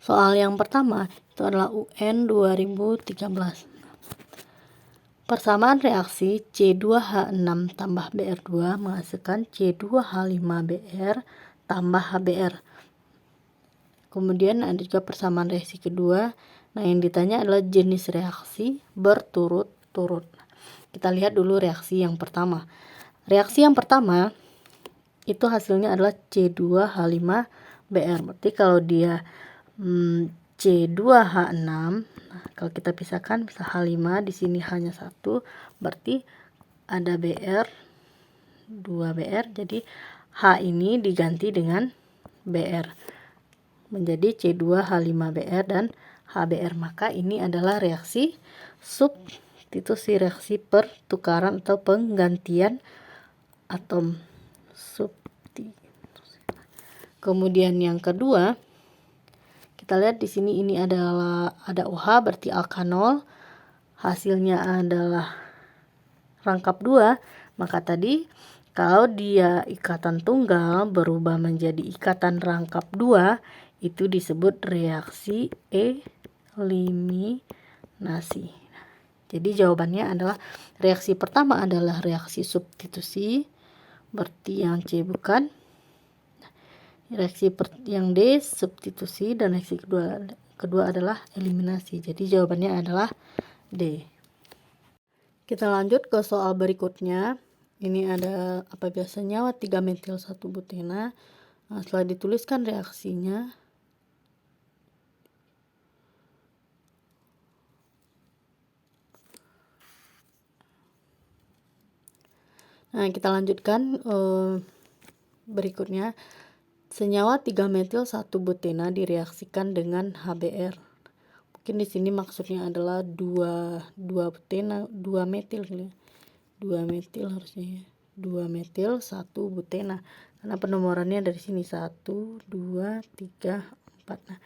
Soal yang pertama itu adalah UN 2013. Persamaan reaksi C2H6 tambah Br2 menghasilkan C2H5Br tambah HBr. Kemudian ada juga persamaan reaksi kedua. Nah, yang ditanya adalah jenis reaksi berturut-turut. Kita lihat dulu reaksi yang pertama. Reaksi yang pertama itu hasilnya adalah C2H5Br. Berarti kalau dia C2H6, nah, kalau kita pisahkan bisa H5, di sini hanya satu, berarti ada Br, 2Br, jadi H ini diganti dengan Br menjadi C2H5Br dan HBr. Maka ini adalah reaksi substitusi, reaksi pertukaran atau penggantian atom substitusi. Kemudian yang kedua, kita lihat di sini ini adalah ada OH, berarti alkanol. Hasilnya adalah rangkap 2. Maka tadi kalau dia ikatan tunggal berubah menjadi ikatan rangkap 2, itu disebut reaksi eliminasi. Jadi jawabannya adalah reaksi pertama adalah reaksi substitusi, berarti yang C bukan. Reaksi yang D substitusi, dan reaksi kedua adalah eliminasi. Jadi jawabannya adalah D. Kita lanjut ke soal berikutnya. Ini ada apabila senyawa 3-metil 1-butena. Nah, setelah dituliskan reaksinya, nah kita lanjutkan berikutnya. Senyawa 3-metil 1-butena direaksikan dengan HBr. Mungkin di sini maksudnya adalah 2 butena, 2 metil ya. 2 metil harusnya ya. 2 metil 1 butena. Karena penomorannya dari sini 1, 2, 3, 4. Nah,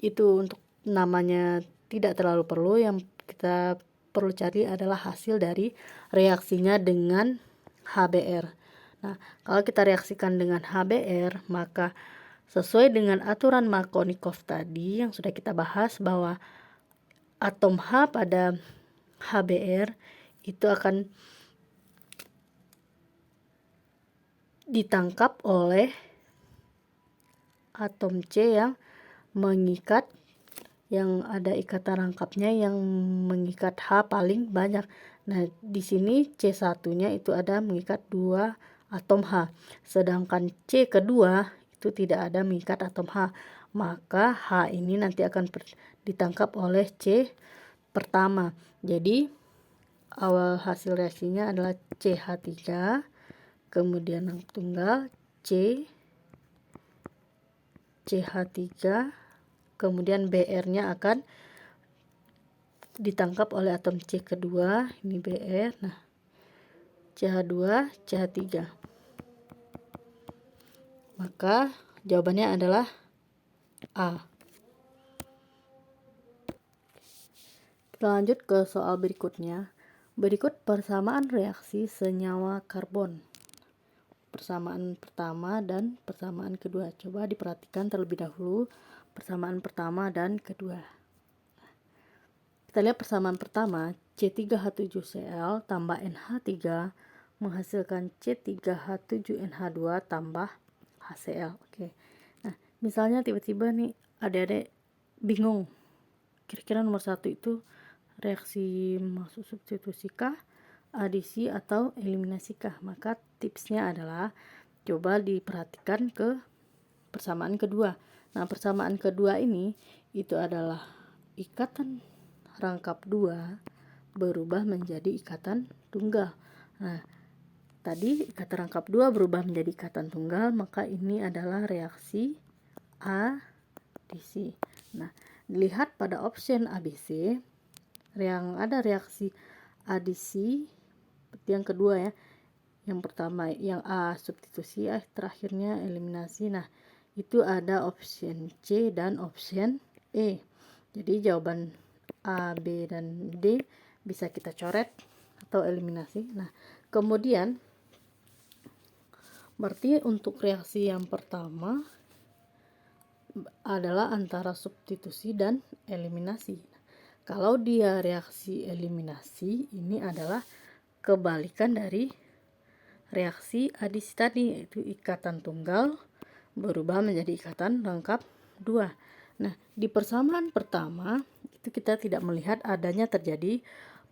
itu untuk namanya tidak terlalu perlu. Yang kita perlu cari adalah hasil dari reaksinya dengan HBr. Nah, kalau kita reaksikan dengan HBr, maka sesuai dengan aturan Markovnikov tadi yang sudah kita bahas, bahwa atom H pada HBr itu akan ditangkap oleh atom C yang mengikat, yang ada ikatan rangkapnya yang mengikat H paling banyak. Nah, di sini C1-nya itu ada mengikat 2 atom H, sedangkan C kedua itu tidak ada mengikat atom H. Maka H ini nanti akan ditangkap oleh C pertama. Jadi awal hasil reaksinya adalah CH3, kemudian yang tunggal CH3, kemudian Br-nya akan ditangkap oleh atom C kedua, ini Br. Nah, CH2, CH3. Maka jawabannya adalah A. Kita lanjut ke soal berikutnya. Berikut persamaan reaksi senyawa karbon. Persamaan pertama dan persamaan kedua. Coba diperhatikan terlebih dahulu persamaan pertama dan kedua. Kita lihat persamaan pertama, C3H7Cl tambah NH3 menghasilkan C3H7NH2 tambah HCl. Oke. Nah, misalnya tiba-tiba nih adik-adik bingung, kira-kira nomor 1 itu reaksi maksud substitusi kah, adisi atau eliminasi kah? Maka tipsnya adalah coba diperhatikan ke persamaan kedua. Nah, persamaan kedua ini itu adalah ikatan rangkap 2 berubah menjadi ikatan tunggal. Nah, tadi ikatan rangkap 2 berubah menjadi ikatan tunggal, maka ini adalah reaksi adisi. Nah, dilihat pada option ABC yang ada reaksi adisi seperti yang kedua ya. Yang pertama yang A substitusi, terakhirnya eliminasi. Nah, itu ada option C dan option E. Jadi jawaban A, B, dan D bisa kita coret atau eliminasi. Nah, kemudian berarti untuk reaksi yang pertama adalah antara substitusi dan eliminasi. Kalau dia reaksi eliminasi, ini adalah kebalikan dari reaksi adisi tadi, yaitu ikatan tunggal berubah menjadi ikatan rangkap 2. Nah, di persamaan pertama itu kita tidak melihat adanya terjadi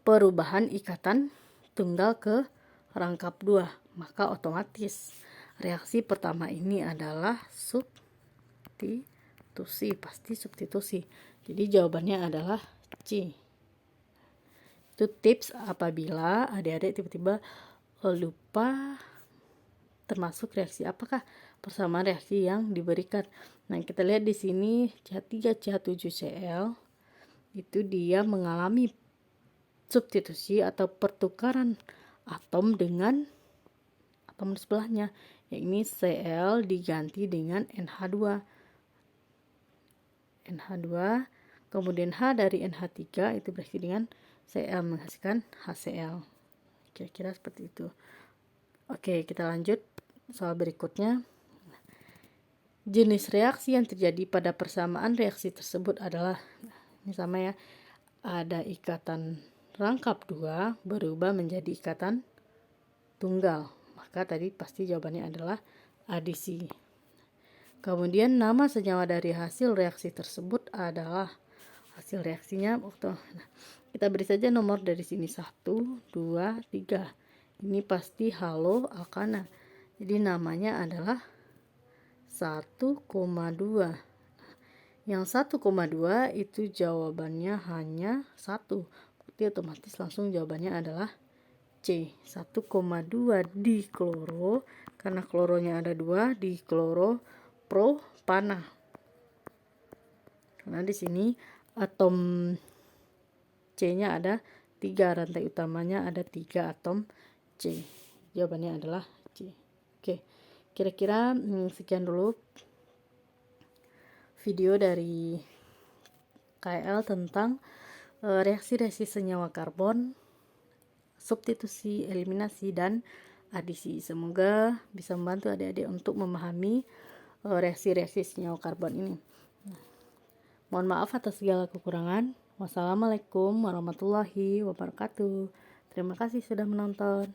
perubahan ikatan tunggal ke rangkap 2, maka otomatis reaksi pertama ini adalah substitusi, pasti substitusi. Jadi jawabannya adalah C. Itu tips apabila adik-adik tiba-tiba lupa termasuk reaksi apakah persamaan reaksi yang diberikan. Nah, kita lihat di sini CH3 CH7Cl itu dia mengalami substitusi atau pertukaran atom dengan atom sebelahnya, yakni Cl diganti dengan NH2. Kemudian H dari NH3 itu bereaksi dengan Cl menghasilkan HCl. Kira-kira seperti itu. Oke, kita lanjut soal berikutnya. Jenis reaksi yang terjadi pada persamaan reaksi tersebut adalah, ini sama ya, ada ikatan rangkap 2 berubah menjadi ikatan tunggal. Maka tadi pasti jawabannya adalah adisi. Kemudian nama senyawa dari hasil reaksi tersebut adalah hasil reaksinya. Nah, kita beri saja nomor dari sini 1, 2, 3. Ini pasti halo alkana. Jadi namanya adalah 1,2. Yang 1,2 itu jawabannya hanya 1. Berarti otomatis langsung jawabannya adalah C. 1,2 dikloro, karena kloronya ada 2, dikloropropana. Karena di sini atom C-nya ada 3, rantai utamanya ada 3 atom C. Jawabannya adalah C. Oke, kira-kira sekian dulu video dari KL tentang reaksi-reaksi senyawa karbon, substitusi, eliminasi, dan adisi. Semoga bisa membantu adik-adik untuk memahami reaksi-reaksi senyawa karbon ini. Mohon maaf atas segala kekurangan. Wassalamualaikum warahmatullahi wabarakatuh. Terima kasih sudah menonton.